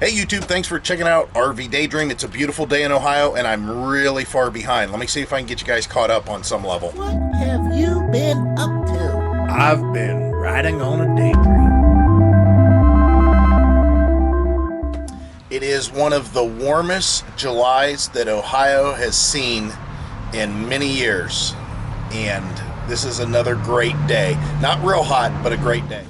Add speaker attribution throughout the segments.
Speaker 1: Hey YouTube, thanks for checking out RV Daydream. It's a beautiful day in Ohio and I'm really far behind. Let me see if I can get you guys caught up on some level.
Speaker 2: What have you been up to?
Speaker 1: I've been riding on a daydream. It is one of the warmest Julys that Ohio has seen in many years. And this is another great day. Not real hot, but a great day.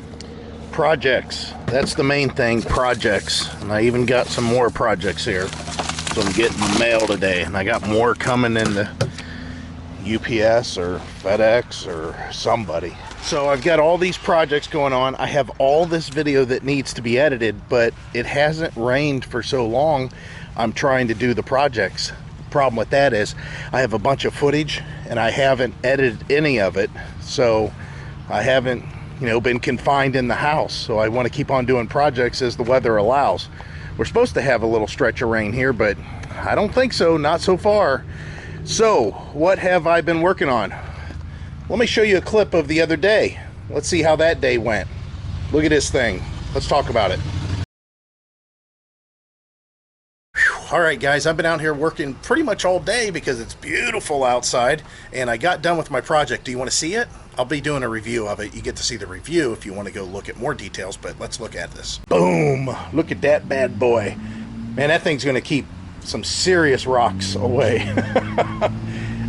Speaker 1: Projects. That's the main thing, projects. And I even got some more projects here. So I'm getting the mail today. And I got more coming in the UPS or FedEx or somebody. So I've got all these projects going on. I have all this video that needs to be edited, but it hasn't rained for so long. I'm trying to do the projects. The problem with that is I have a bunch of footage and I haven't edited any of it. So I haven't been confined in the house, so I want to keep on doing projects as the weather allows. We're supposed to have a little stretch of rain here, but I don't think so, not so far. So what have I been working on? Let me show you a clip of the other day. Let's see how that day went. Look at this thing. Let's talk about it. All right guys, I've been out here working pretty much all day because it's beautiful outside and I got done with my project. Do you want to see it? I'll be doing a review of it. You get to see the review if you want to go look at more details, but let's look at this. Boom! Look at that bad boy. Man, that thing's going to keep some serious rocks away.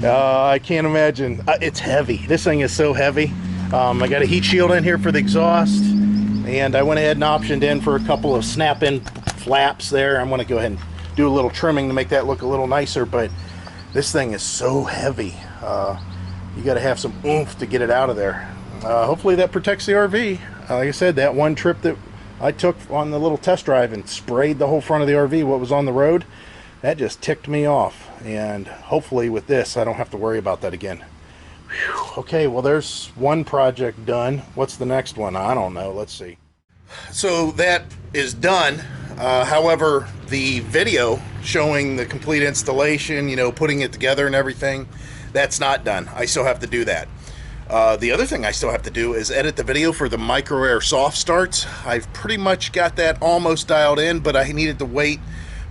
Speaker 1: I can't imagine. It's heavy. This thing is so heavy. I got a heat shield in here for the exhaust, and I went ahead and optioned in for a couple of snap-in flaps there. I'm going to go ahead and do a little trimming to make that look a little nicer, but this thing is so heavy. You got to have some oomph to get it out of there. Hopefully that protects the RV. Like I said, that one trip that I took on the little test drive and sprayed the whole front of the RV, what was on the road, that just ticked me off. And hopefully with this, I don't have to worry about that again. Whew. Okay, well there's one project done. What's the next one? I don't know. Let's see. So that is done. However, the video showing the complete installation, putting it together and everything, that's not done. I still have to do that. The other thing I still have to do is edit the video for the micro air soft starts. I've pretty much got that almost dialed in, but I needed to wait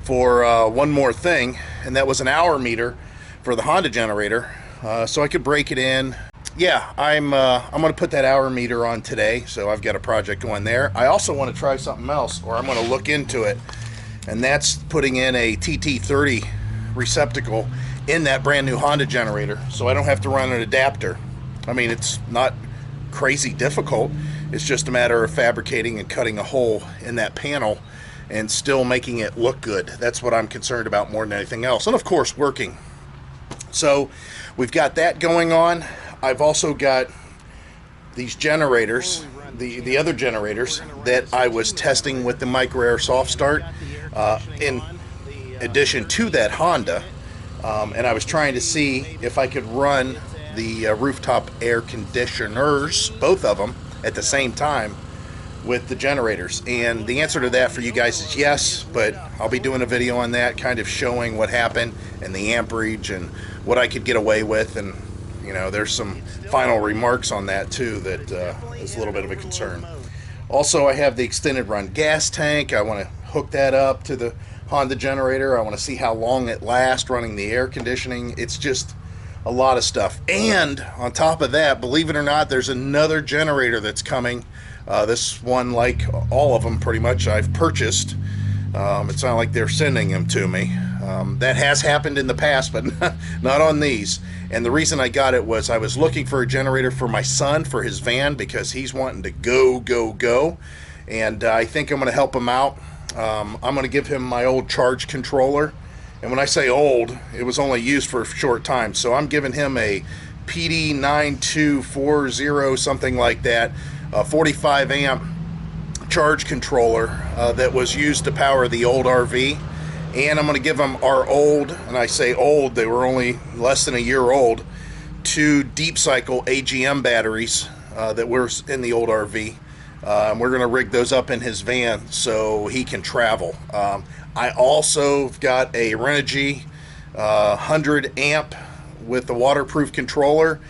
Speaker 1: for one more thing, and that was an hour meter for the Honda generator, so I could break it in. Yeah, I'm going to put that hour meter on today, so I've got a project going there. I also want to try something else, or I'm going to look into it, and that's putting in a TT30 receptacle in that brand new Honda generator, so I don't have to run an adapter. I mean, it's not crazy difficult. It's just a matter of fabricating and cutting a hole in that panel and still making it look good. That's what I'm concerned about more than anything else. And of course, working. So we've got that going on. I've also got these generators, the other generators that I was testing with the micro air soft start in addition to that Honda. And I was trying to see if I could run the rooftop air conditioners, both of them, at the same time with the generators. And the answer to that for you guys is yes, but I'll be doing a video on that, kind of showing what happened and the amperage and what I could get away with. And, there's some final remarks on that too that is a little bit of a concern. Also, I have the extended run gas tank. I want to hook that up to the Honda generator. I want to see how long it lasts running the air conditioning. It's just a lot of stuff. And on top of that, believe it or not, there's another generator that's coming. This one, like all of them pretty much, I've purchased. It's not like they're sending them to me. That has happened in the past, but not on these. And the reason I got it was I was looking for a generator for my son for his van because he's wanting to go. And I think I'm going to help him out. I'm going to give him my old charge controller. And when I say old, it was only used for a short time. So I'm giving him a PD9240, something like that, a 45 amp charge controller that was used to power the old RV. And I'm going to give him our old, and I say old, they were only less than a year old, 2 deep cycle AGM batteries that were in the old RV. We're going to rig those up in his van so he can travel. I also got a Renogy 100 amp with the waterproof controller.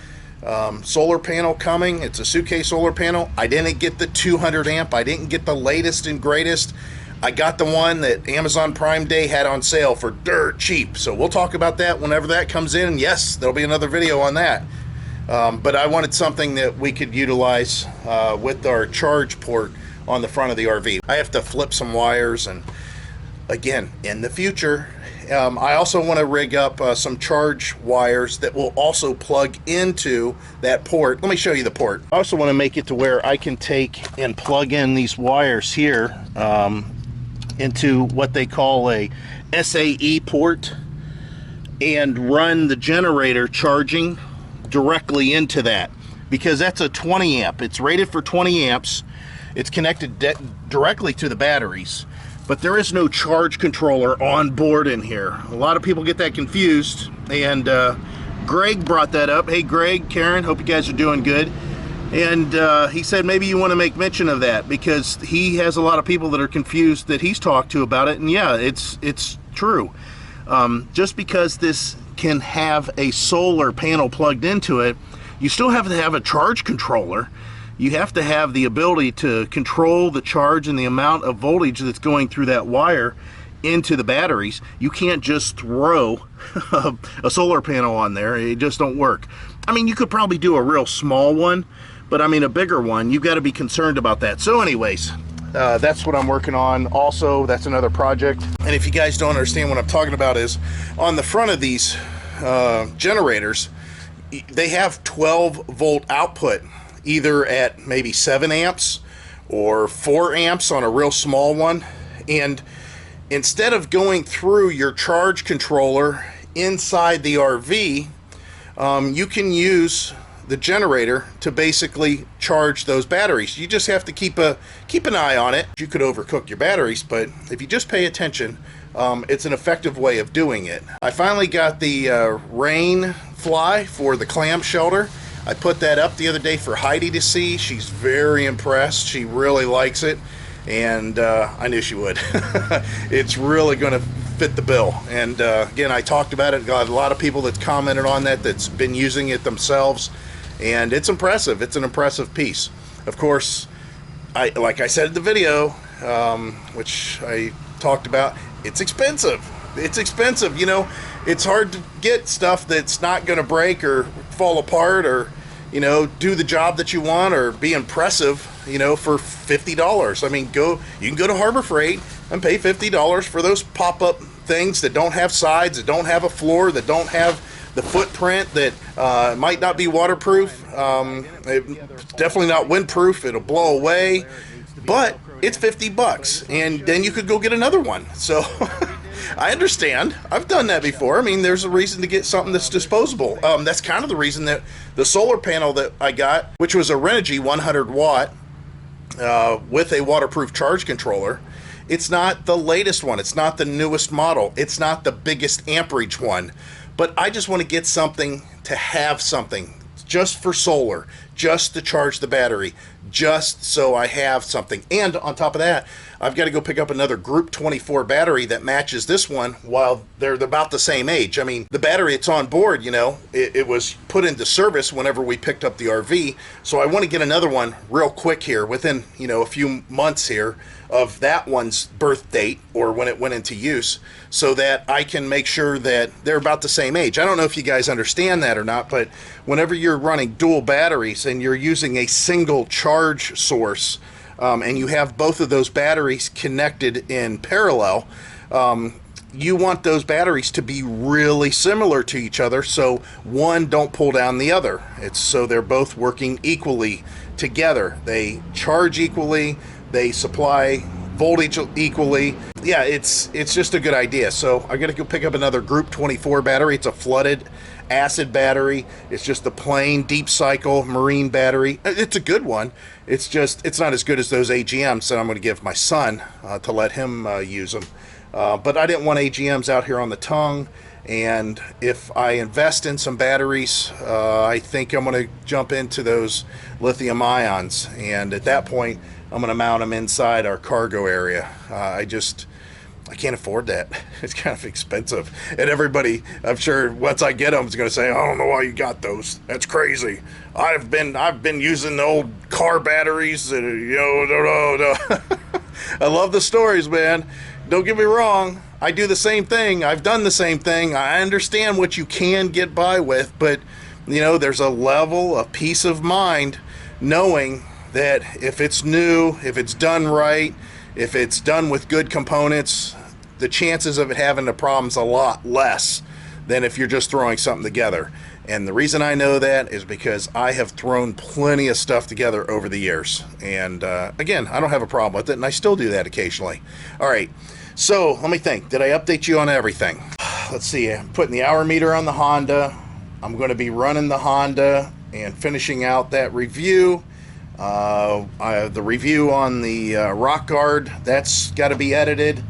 Speaker 1: Solar panel coming. It's a suitcase solar panel. I didn't get the 200 amp. I didn't get the latest and greatest. I got the one that Amazon Prime Day had on sale for dirt cheap. So we'll talk about that whenever that comes in. Yes, there'll be another video on that. But I wanted something that we could utilize with our charge port on the front of the RV. I have to flip some wires, and again, in the future, I also want to rig up some charge wires that will also plug into that port. Let me show you the port. I also want to make it to where I can take and plug in these wires here into what they call a SAE port and run the generator charging directly into that, because that's a 20 amp. It's rated for 20 amps. It's connected directly to the batteries, but there is no charge controller on board in here. A lot of people get that confused, and Greg brought that up. Hey Greg, Karen, hope you guys are doing good. And he said maybe you want to make mention of that, because he has a lot of people that are confused that he's talked to about it. And yeah, it's true. Just because this can have a solar panel plugged into it, you still have to have a charge controller. You have to have the ability to control the charge and the amount of voltage that's going through that wire into the batteries. You can't just throw a solar panel on there. It just don't work. I mean, you could probably do a real small one, but I mean a bigger one, you've got to be concerned about that. So anyways, that's what I'm working on. Also, that's another project. And if you guys don't understand what I'm talking about, is on the front of these generators, they have 12 volt output, either at maybe 7 amps or 4 amps on a real small one. And instead of going through your charge controller inside the RV, you can use the generator to basically charge those batteries. You just have to keep an eye on it. You could overcook your batteries, but if you just pay attention, it's an effective way of doing it. I finally got the rain fly for the clam shelter. I put that up the other day for Heidi to see. She's very impressed. She really likes it, and I knew she would. It's really going to fit the bill. And again, I talked about it. Got a lot of people that commented on that, that's been using it themselves, and it's impressive. It's an impressive piece. Of course, like I said in the video, which I talked about, it's expensive. It's expensive. You know, it's hard to get stuff that's not going to break or fall apart, or you know, do the job that you want, or be impressive, you know, for $50. I mean, you can go to Harbor Freight and pay $50 for those pop-up things that don't have sides, that don't have a floor, that don't have the footprint, that might not be waterproof, definitely not windproof, it'll blow away, but it's $50, and then you could go get another one. So I understand. I've done that before. I mean, there's a reason to get something that's disposable. That's kind of the reason that the solar panel that I got, which was a Renogy 100 watt with a waterproof charge controller, it's not the latest one. It's not the newest model. It's not the biggest amperage one. But I just want to get something to have something just for solar, just to charge the battery, just so I have something. And on top of that, I've got to go pick up another Group 24 battery that matches this one while they're about the same age. I mean, the battery it's on board, you know, it was put into service whenever we picked up the RV. So I want to get another one real quick here within, you know, a few months here of that one's birth date, or when it went into use, so that I can make sure that they're about the same age. I don't know if you guys understand that or not, but whenever you're running dual batteries and you're using a single charge source, and you have both of those batteries connected in parallel, you want those batteries to be really similar to each other, so one don't pull down the other. It's so they're both working equally together. They charge equally, they supply voltage equally. Yeah, it's just a good idea. So I gotta go pick up another Group 24 battery. It's a flooded acid battery. It's just a plain deep cycle marine battery. It's a good one. It's just, it's not as good as those AGMs that I'm going to give my son to let him use them. But I didn't want AGMs out here on the tongue. And if I invest in some batteries, I think I'm going to jump into those lithium ions. And at that point, I'm going to mount them inside our cargo area. I can't afford that. It's kind of expensive. And everybody, I'm sure once I get them, is going to say, I don't know why you got those. That's crazy. I've been using the old car batteries, you know, I love the stories, man. Don't get me wrong. I do the same thing. I've done the same thing. I understand what you can get by with, but you know, there's a level of peace of mind knowing that if it's new, if it's done right, if it's done with good components, the chances of it having a problem's a lot less than if you're just throwing something together. And the reason I know that is because I have thrown plenty of stuff together over the years. And again, I don't have a problem with it, and I still do that occasionally. All right, so let me think. Did I update you on everything? Let's see. I'm putting the hour meter on the Honda. I'm going to be running the Honda and finishing out that review. The review on the rock guard, that's got to be edited.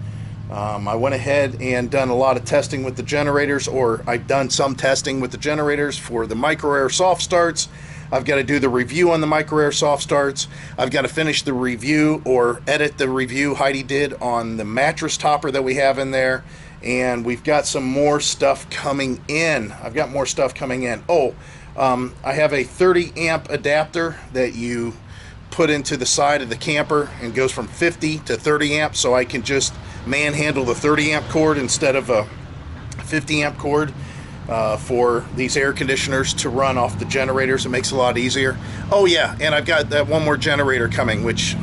Speaker 1: I went ahead and done a lot of testing with the generators, or I've done some testing with the generators for the micro air soft starts. I've got to do the review on the micro air soft starts. I've got to finish the review or edit the review Heidi did on the mattress topper that we have in there. And we've got some more stuff coming in. I've got more stuff coming in. I have a 30 amp adapter that you put into the side of the camper and goes from 50 to 30 amp, so I can just manhandle the 30 amp cord instead of a 50 amp cord for these air conditioners to run off the generators. It makes it a lot easier. Oh yeah, and I've got that one more generator coming, which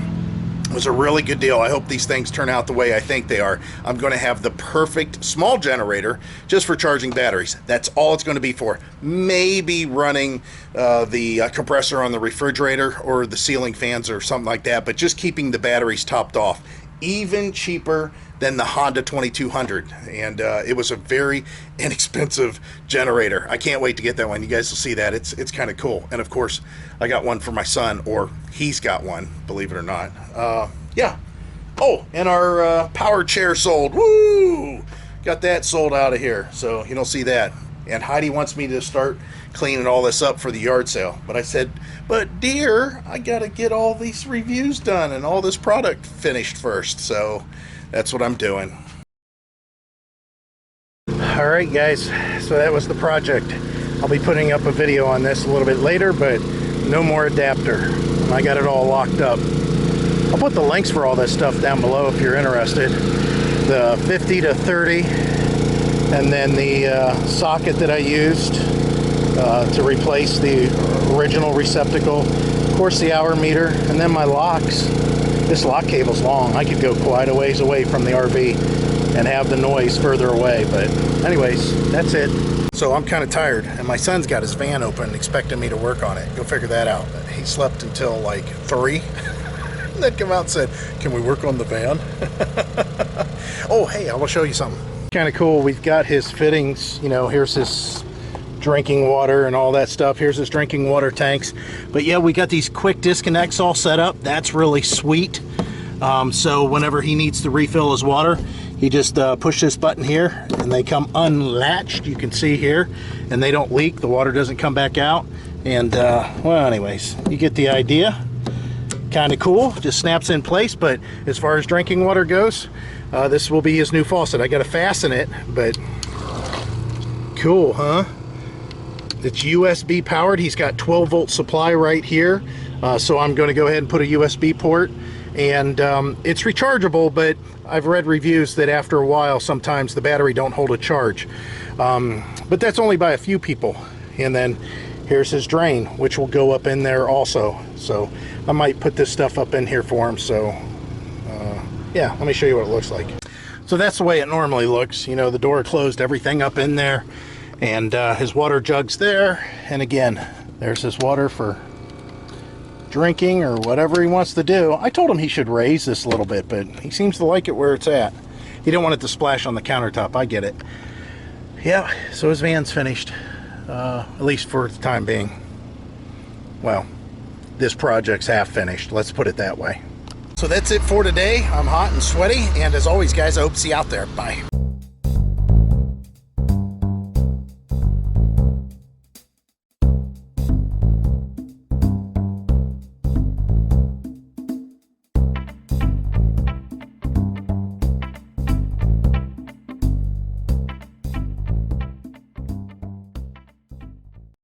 Speaker 1: was a really good deal. I hope these things turn out the way I think they are. I'm going to have the perfect small generator just for charging batteries. That's all it's going to be for. Maybe running the compressor on the refrigerator or the ceiling fans or something like that, but just keeping the batteries topped off. Even cheaper than the Honda 2200, and it was a very inexpensive generator. I can't wait to get that one. You guys will see that. It's kind of cool. And of course, I got one for my son, or he's got one, believe it or not. Yeah. Oh, and our power chair sold. Woo! Got that sold out of here, so you don't see that. And Heidi wants me to start cleaning all this up for the yard sale. But I said, but dear, I got to get all these reviews done and all this product finished first. So that's what I'm doing. All right, guys. So that was the project. I'll be putting up a video on this a little bit later, but no more adapter. I got it all locked up. I'll put the links for all this stuff down below if you're interested. The 50 to 30, and then the socket that I used to replace the original receptacle. Of course, the hour meter, and then my locks. This lock cable's long. I could go quite a ways away from the RV and have the noise further away. But anyways, that's it. So I'm kind of tired, and my son's got his van open expecting me to work on it. Go figure that out. He slept until like 3. And then come out and said, can we work on the van? Oh, hey, I will show you something. Kind of cool. We've got his fittings. You know, here's his drinking water and all that stuff. Here's his drinking water tanks. But yeah, we got these quick disconnects all set up. That's really sweet. So whenever he needs to refill his water, he just push this button here and they come unlatched. You can see here, and they don't leak. The water doesn't come back out. And well, anyways, you get the idea. Kind of cool. Just snaps in place. But as far as drinking water goes, this will be his new faucet. I got to fasten it, but cool, huh? It's USB powered. He's got 12 volt supply right here. So I'm going to go ahead and put a USB port, and it's rechargeable, but I've read reviews that after a while, sometimes the battery don't hold a charge. But that's only by a few people. And then here's his drain, which will go up in there also. So I might put this stuff up in here for him. So yeah, let me show you what it looks like. So that's the way it normally looks. You know, the door closed, everything up in there. And his water jug's there, and again, there's his water for drinking or whatever he wants to do. I told him he should raise this a little bit, but he seems to like it where it's at. He didn't want it to splash on the countertop. I get it. Yeah, so his van's finished, at least for the time being. Well, this project's half finished, let's put it that way. So that's it for today. I'm hot and sweaty, and as always, guys, I hope to see you out there. Bye.